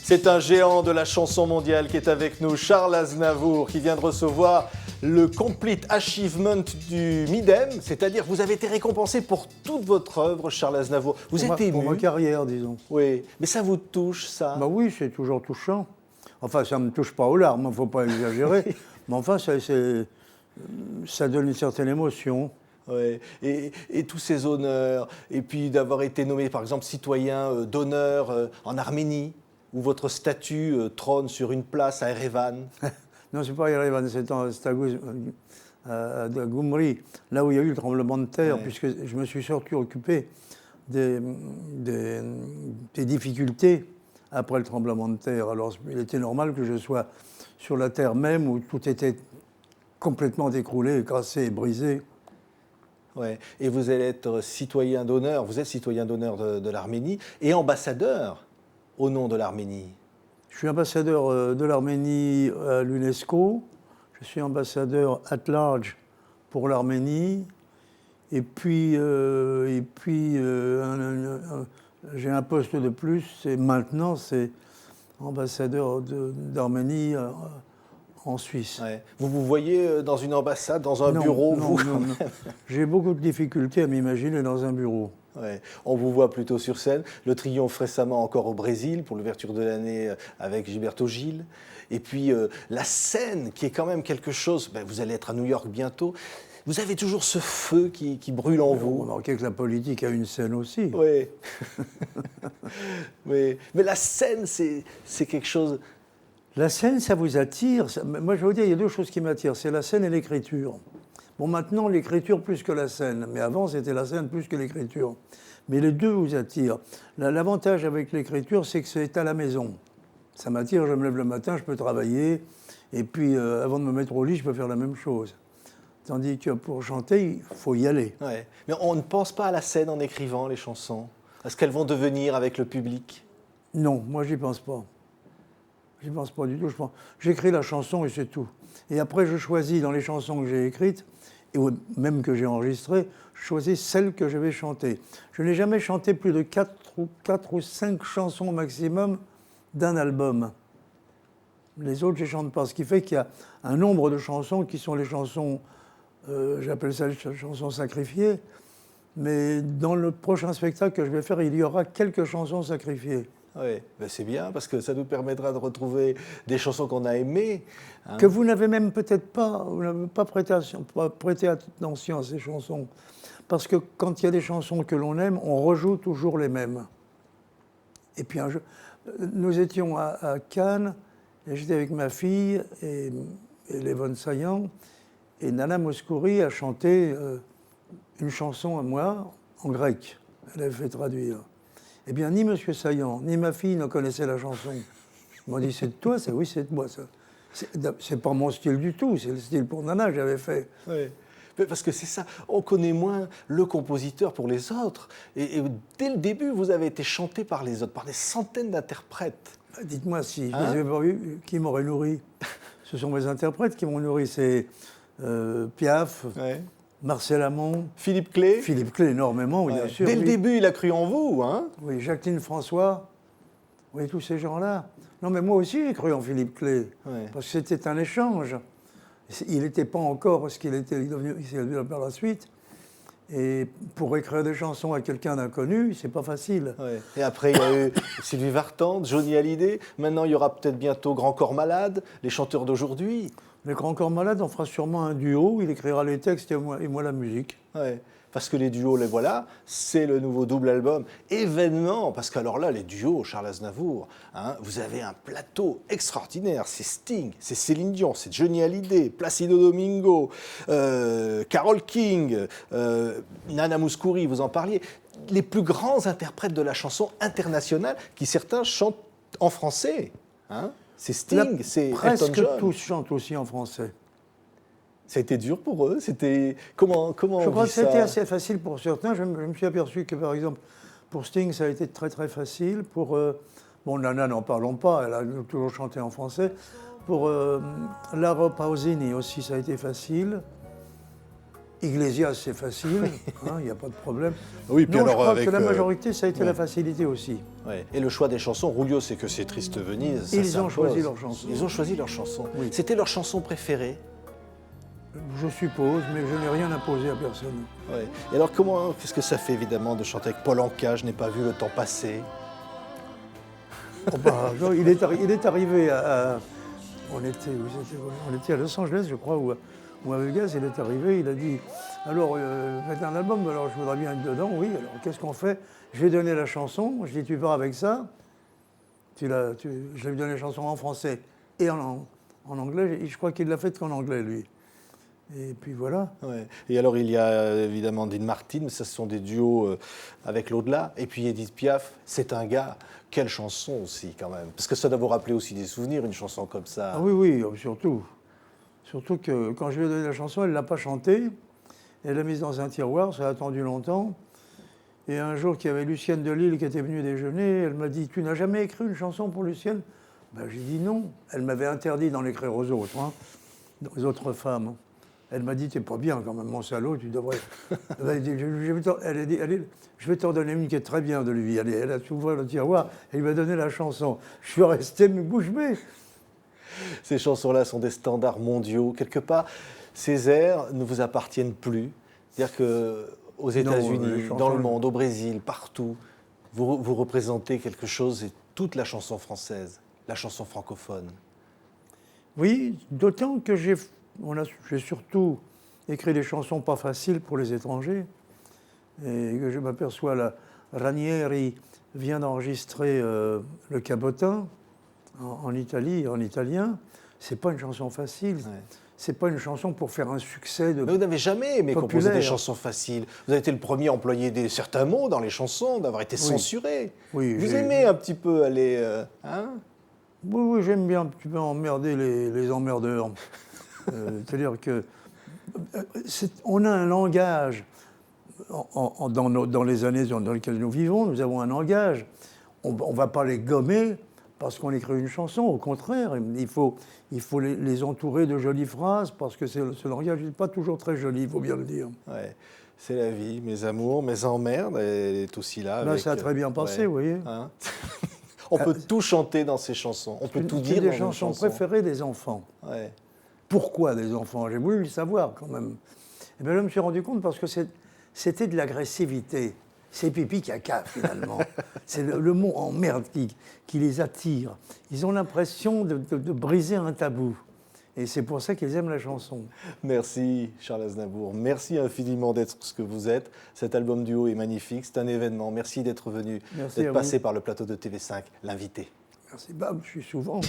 C'est un géant de la chanson mondiale qui est avec nous, Charles Aznavour, qui vient de recevoir le Complete Achievement du Midem, c'est-à-dire vous avez été récompensé pour toute votre œuvre, Charles Aznavour. Vous êtes ému. Pour ma carrière, disons. Oui, mais ça vous touche, ça? Bah oui, c'est toujours touchant. Enfin, ça ne me touche pas aux larmes, il ne faut pas exagérer. Mais enfin, ça donne une certaine émotion. Ouais. Et tous ces honneurs, et puis d'avoir été nommé par exemple citoyen d'honneur en Arménie, où votre statue trône sur une place à Erevan. Non, c'est pas Erevan, c'est à Goumri, là où il y a eu le tremblement de terre, ouais. Puisque je me suis surtout occupé des difficultés après le tremblement de terre. Alors il était normal que je sois sur la terre même où tout était complètement écroulé, cassé et brisé. Ouais. Et vous allez être citoyen d'honneur, vous êtes citoyen d'honneur de l'Arménie et ambassadeur au nom de l'Arménie. Je suis ambassadeur de l'Arménie à l'UNESCO, je suis ambassadeur at large pour l'Arménie, et puis, j'ai un poste de plus, et maintenant c'est ambassadeur d'Arménie en Suisse. Ouais. Vous vous voyez dans une ambassade, dans un bureau, non. J'ai beaucoup de difficultés à m'imaginer dans un bureau. Ouais. On vous voit plutôt sur scène. Le triomphe récemment encore au Brésil pour l'ouverture de l'année avec Gilberto Gil. Et puis la scène qui est quand même quelque chose. Ben, vous allez être à New York bientôt. Vous avez toujours ce feu qui brûle en vous. Remarquez que la politique a une scène aussi. Oui. Mais la scène, c'est quelque chose. La scène, ça vous attire. Moi, je vais vous dire, il y a deux choses qui m'attirent. C'est la scène et l'écriture. Bon, maintenant, l'écriture plus que la scène. Mais avant, c'était la scène plus que l'écriture. Mais les deux vous attirent. L'avantage avec l'écriture, c'est que c'est à la maison. Ça m'attire, je me lève le matin, je peux travailler. Et puis, avant de me mettre au lit, je peux faire la même chose. Tandis que pour chanter, il faut y aller. Ouais. Mais on ne pense pas à la scène en écrivant les chansons. Est-ce qu'elles vont devenir avec le public? Non, moi, j'y pense pas. J'y pense pas du tout. J'écris la chanson et c'est tout. Et après, je choisis dans les chansons que j'ai écrites, et même que j'ai enregistrées, je choisis celles que je vais chanter. Je n'ai jamais chanté plus de 4 ou 5 chansons au maximum d'un album. Les autres, je ne chante pas. Ce qui fait qu'il y a un nombre de chansons qui sont les chansons, j'appelle ça les chansons sacrifiées, mais dans le prochain spectacle que je vais faire, il y aura quelques chansons sacrifiées. Oui, ben c'est bien, parce que ça nous permettra de retrouver des chansons qu'on a aimées. Hein. Que vous n'avez même peut-être pas, vous n'avez pas prêté attention à ces chansons. Parce que quand il y a des chansons que l'on aime, on rejoue toujours les mêmes. Et puis nous étions à Cannes, et j'étais avec ma fille et Lévon Saillant, et Nana Mouskouri a chanté une chanson à moi en grec. Elle avait fait traduire. Eh bien, ni M. Saillant, ni ma fille ne connaissaient la chanson. Ils m'ont dit, c'est de toi, ça? Oui, c'est de moi, ça. C'est pas mon style du tout, c'est le style pour Nana que j'avais fait. Oui. Parce que c'est ça, on connaît moins le compositeur pour les autres. Et dès le début, vous avez été chanté par les autres, par des centaines d'interprètes. Dites-moi si je les avais pas vus, qui m'aurait nourri? Ce sont mes interprètes qui m'ont nourri. C'est Piaf, ouais. Marcel Amont. Philippe Clay. Philippe Clay, énormément, oui, bien sûr. Dès le début, il a cru en vous, hein? Oui, Jacqueline François. Oui, tous ces gens-là. Non, mais moi aussi, j'ai cru en Philippe Clay. Ouais. Parce que c'était un échange. Il n'était pas encore ce qu'il était devenu par la suite. Et pour écrire des chansons à quelqu'un d'inconnu, c'est pas facile. Ouais. Et après, il y a eu Sylvie Vartan, Johnny Hallyday. Maintenant, il y aura peut-être bientôt Grand Corps Malade, les chanteurs d'aujourd'hui. Les Grand Corps Malade, on fera sûrement un duo. Il écrira les textes et moi la musique. Ouais. Parce que les duos, les voilà, c'est le nouveau double album événement. Parce qu'alors là, les duos, Charles Aznavour, hein, vous avez un plateau extraordinaire. C'est Sting, c'est Céline Dion, c'est Johnny Hallyday, Placido Domingo, Carole King, Nana Mouskouri, vous en parliez. Les plus grands interprètes de la chanson internationale qui certains chantent en français. Hein. C'est Sting, c'est Elton John. Presque tous chantent aussi en français. Ça a été dur pour eux. C'était comment Je crois que c'était assez facile pour certains. Je me suis aperçu que, par exemple, pour Sting, ça a été très très facile. Pour bon, Nana, n'en parlons pas. Elle a toujours chanté en français. Pour Lara Pausini aussi, ça a été facile. Iglesias, c'est facile, il n'y a pas de problème. Oui, puis non, alors je crois avec, que la majorité, ça a été ouais. la facilité aussi. Ouais. Et le choix des chansons, Rulio, c'est que c'est Triste Venise. Ça Ils ont s'impose. choisi leurs chansons. Ils ont choisi leurs chansons. Oui. C'était leur chanson préférée. Je suppose, mais je n'ai rien imposé à personne. Ouais. Et alors, qu'est-ce que ça fait évidemment de chanter avec Paul Anka, Je n'ai pas vu le temps passer? Oh, bah, non, il est arrivé on était à Los Angeles, je crois, ou à Vegas. Il est arrivé, il a dit alors, faites un album, alors je voudrais bien être dedans. Oui, alors qu'est-ce qu'on fait? Je vais donner la chanson. Je dis tu pars avec ça. Je lui ai donné la chanson en français et en anglais. Je crois qu'il l'a faite qu'en anglais, lui. Et puis voilà. Ouais. Et alors, il y a évidemment Dean Martin, mais ça, ce sont des duos avec l'au-delà. Et puis Edith Piaf, C'est un gars. Quelle chanson aussi, quand même. Parce que ça doit vous rappeler aussi des souvenirs, une chanson comme ça. Ah oui, oui, surtout. Surtout que quand je lui ai donné la chanson, elle ne l'a pas chantée. Elle l'a mise dans un tiroir, ça a attendu longtemps. Et un jour, il y avait Lucienne de Lille qui était venue déjeuner. Elle m'a dit, tu n'as jamais écrit une chanson pour Lucienne? Ben, j'ai dit non. Elle m'avait interdit d'en écrire aux autres, aux autres femmes. Elle m'a dit, t'es pas bien quand même, mon salaud, tu devrais... Elle a dit, allez, je vais t'en donner une qui est très bien de lui. Elle a ouvert le tiroir et il m'a donné la chanson. Je suis resté bouche bée. Ces chansons-là sont des standards mondiaux. Quelque part, ces airs ne vous appartiennent plus. C'est-à-dire qu'aux États-Unis, dans le monde, au Brésil, partout, vous représentez quelque chose et toute la chanson française, la chanson francophone. Oui, d'autant que j'ai surtout écrit des chansons pas faciles pour les étrangers et que je m'aperçois, Ranieri vient d'enregistrer Le Cabotin en Italie, en italien. C'est pas une chanson facile. Ouais. C'est pas une chanson pour faire un succès de. Mais vous n'avez jamais aimé populaire. Composer des chansons faciles. Vous avez été le premier à employer certains mots dans les chansons, d'avoir été censuré. Oui, vous aimez un petit peu aller... Oui, j'aime bien un petit peu emmerder les emmerdeurs. C'est-à-dire que on a un langage dans les années dans lesquelles nous vivons, nous avons un langage. On ne va pas les gommer parce qu'on écrit une chanson. Au contraire, il faut les entourer de jolies phrases parce que ce langage n'est pas toujours très joli, il faut bien le dire. Ouais. C'est la vie, mes amours, mes emmerdes, elle est aussi là. Là, ça a très bien passé, vous voyez. On peut tout chanter dans ces chansons, on peut tout dire dans des chansons préférées des enfants. Ouais. Pourquoi des enfants? J'ai voulu le savoir quand même. Et bien là, je me suis rendu compte parce que c'était de l'agressivité. C'est pipi caca finalement. C'est le mot emmerde qui les attire. Ils ont l'impression de briser un tabou. Et c'est pour ça qu'ils aiment la chanson. Merci Charles Aznavour. Merci infiniment d'être ce que vous êtes. Cet album duo est magnifique, c'est un événement. Merci d'être venu, d'être passé par le plateau de TV5, l'invité. Merci, je suis souvent.